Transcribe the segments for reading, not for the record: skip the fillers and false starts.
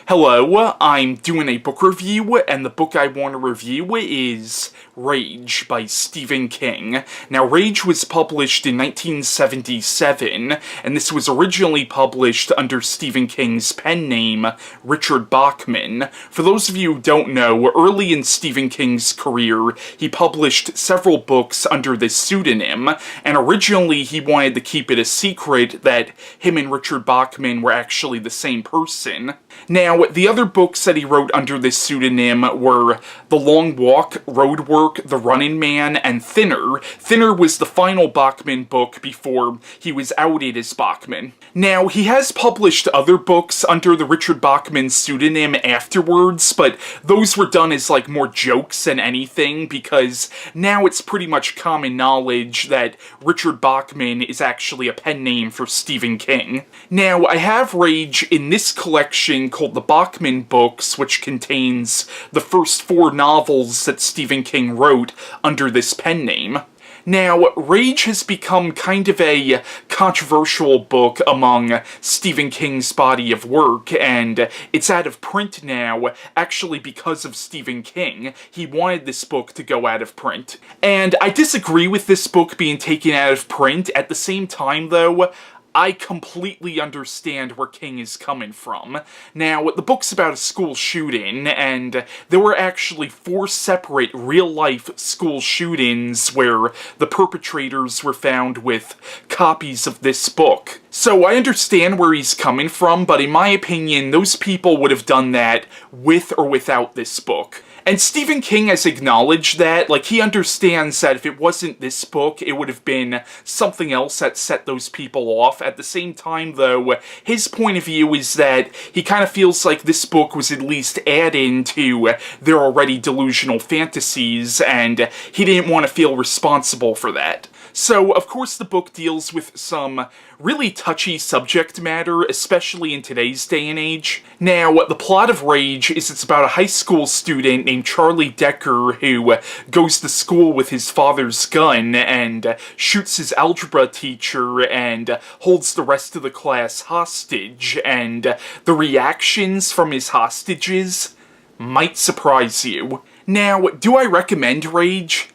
Hello, I'm doing a book review, and the book I want to review is Rage by Stephen King. Now, Rage was published in 1977, and this was originally published under Stephen King's pen name, Richard Bachman. For those of you who don't know, early in Stephen King's career, he published several books under this pseudonym, and originally he wanted to keep it a secret that him and Richard Bachman were actually the same person. Now, the other books that he wrote under this pseudonym were The Long Walk, Roadwork, The Running Man, and Thinner. Thinner was the final Bachman book before he was outed as Bachman. Now, he has published other books under the Richard Bachman pseudonym afterwards, but those were done as more jokes than anything, because now it's pretty much common knowledge that Richard Bachman is actually a pen name for Stephen King. Now, I have Rage in this collection called the Bachman Books, which contains the first 4 novels that Stephen King wrote under this pen name. Now, Rage has become kind of a controversial book among Stephen King's body of work, and it's out of print now, actually because of Stephen King. He wanted this book to go out of print. And I disagree with this book being taken out of print. At the same time, though, I completely understand where King is coming from. Now, the book's about a school shooting, and there were actually 4 separate real-life school shootings where the perpetrators were found with copies of this book. So I understand where he's coming from, but in my opinion, those people would have done that with or without this book. And Stephen King has acknowledged that, he understands that if it wasn't this book, it would have been something else that set those people off. At the same time, though, his point of view is that he kind of feels like this book was at least adding to their already delusional fantasies, and he didn't want to feel responsible for that. So, of course, the book deals with some really touchy subject matter, especially in today's day and age. Now, the plot of Rage is it's about a high school student named Charlie Decker who goes to school with his father's gun and shoots his algebra teacher and holds the rest of the class hostage, and the reactions from his hostages might surprise you. Now, do I recommend Rage?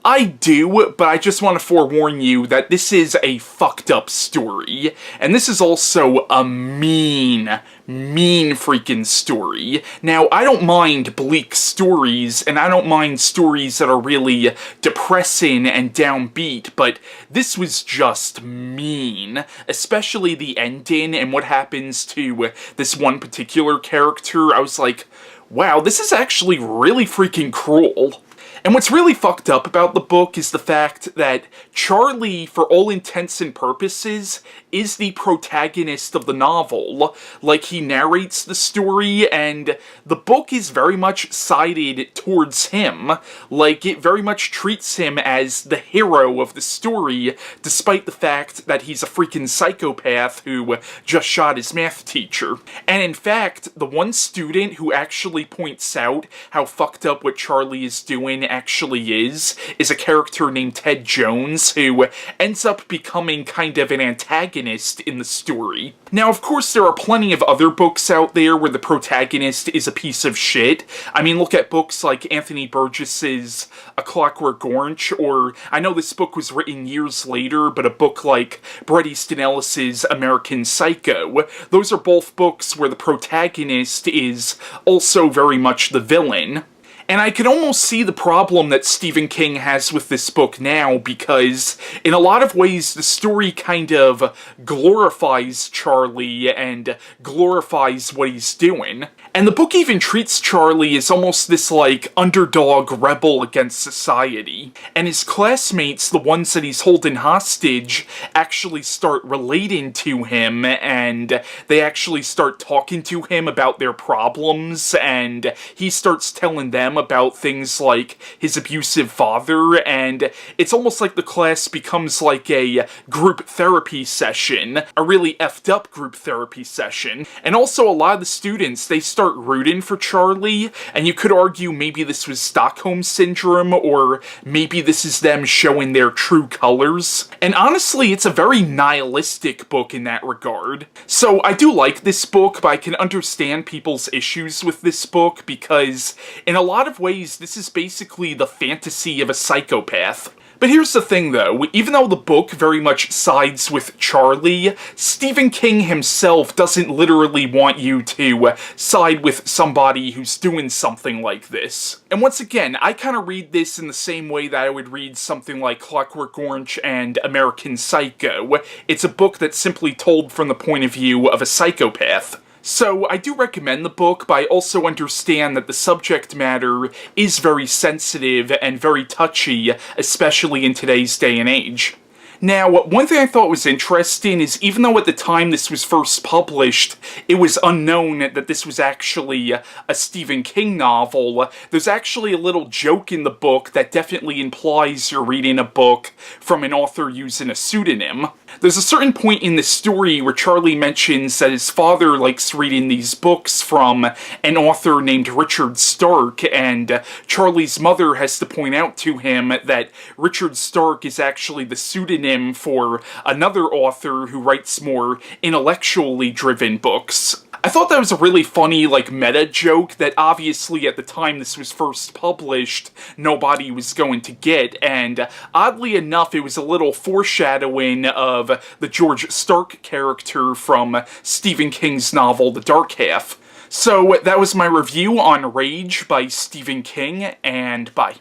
I do, but I just want to forewarn you that this is a fucked up story, and this is also a mean freaking story. Now, I don't mind bleak stories, and I don't mind stories that are really depressing and downbeat, but this was just mean, especially the ending and what happens to this one particular character. I was like, wow, this is actually really freaking cruel. And what's really fucked up about the book is the fact that Charlie, for all intents and purposes, is the protagonist of the novel. He narrates the story, and the book is very much sided towards him. It very much treats him as the hero of the story, despite the fact that he's a freaking psychopath who just shot his math teacher. And in fact, the one student who actually points out how fucked up what Charlie is doing actually is a character named Ted Jones, who ends up becoming kind of an antagonist in the story. Now, of course, there are plenty of other books out there where the protagonist is a piece of shit. I mean, look at books like Anthony Burgess's A Clockwork Orange, or I know this book was written years later, but a book like Bret Easton Ellis's American Psycho. Those are both books where the protagonist is also very much the villain. And I can almost see the problem that Stephen King has with this book now, because in a lot of ways the story kind of glorifies Charlie and glorifies what he's doing. And the book even treats Charlie as almost this, underdog rebel against society. And his classmates, the ones that he's holding hostage, actually start relating to him, and they actually start talking to him about their problems, and he starts telling them about things like his abusive father, and it's almost like the class becomes like a group therapy session, a really effed up group therapy session. And also a lot of the students, they start rooting for Charlie, and you could argue maybe this was Stockholm Syndrome, or maybe this is them showing their true colors. And honestly, it's a very nihilistic book in that regard. So I do like this book, but I can understand people's issues with this book, because in a lot of ways, this is basically the fantasy of a psychopath. But here's the thing though, even though the book very much sides with Charlie, Stephen King himself doesn't literally want you to side with somebody who's doing something like this. And once again, I kind of read this in the same way that I would read something like Clockwork Orange and American Psycho. It's a book that's simply told from the point of view of a psychopath. So, I do recommend the book, but I also understand that the subject matter is very sensitive and very touchy, especially in today's day and age. Now, one thing I thought was interesting is even though at the time this was first published, it was unknown that this was actually a Stephen King novel, there's actually a little joke in the book that definitely implies you're reading a book from an author using a pseudonym. There's a certain point in the story where Charlie mentions that his father likes reading these books from an author named Richard Stark, and Charlie's mother has to point out to him that Richard Stark is actually the pseudonym for another author who writes more intellectually driven books. I thought that was a really funny, meta joke that obviously at the time this was first published, nobody was going to get, and oddly enough, it was a little foreshadowing of the George Stark character from Stephen King's novel, The Dark Half. So that was my review on Rage by Stephen King, and bye.